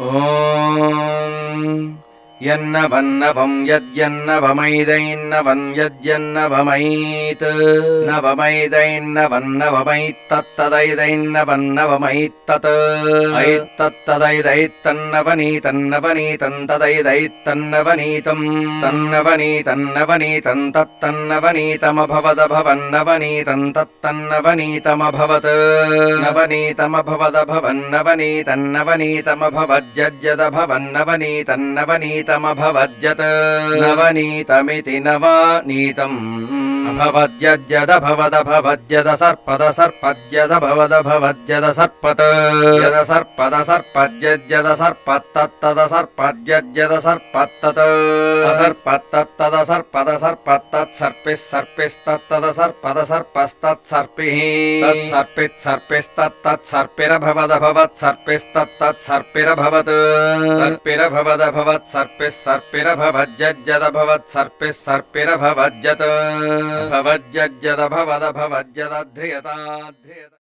ॐ यन्नवन्नवं यद्यन्नवमैदैन्नवं यद्यन्नवमैत् नवमैदैन्नवन्नवमैत्तत्तदैदैन्नवन्नवमैत्तत् ऐत्तत्तदैदैत्तन्नवनीतन्नवनीतं तदैदैत्तन्नवनीतं तन्नवनीतन्नवनीतं तत्तन्नवनीतमभवदभवन्नवनीतं तत्तन्नवनीतमभवत् नवनीतमभवदभवन्नवनीतन्नवनीतमभवज्जज्जदभवन्नवनीतन्नवनीतमभवज्जत् नवनीतमिति नवानीतम् अभवज्जज्जदभवदभवज्जद सर्पदसर्पज्जदभवदभवज्जद सर्पत् यदसर्पदसर्पज्जज्जद सर्पत्तत्तदसर्पज्जज्जद सर्पत्तत् असर्पत्तत्तदसर्पदसर्पत्तत्सर्पिः सर्पिस्तत्तदसर्पदसर्पस्तत्सर्पिः तत्सर्पित्सर्पिस्तत्तत्सर्पिरभवदभवत्सर्पिस्तत्तत्सर्पिरभवत् सर्पिरभवदभवत् सर्पिः सर्पिरभवज्जज्जदभवत् सर्पिः सर्पिरभवज्जत् भवज्जज्जदभवदभवज्जदध्रियताध्रियत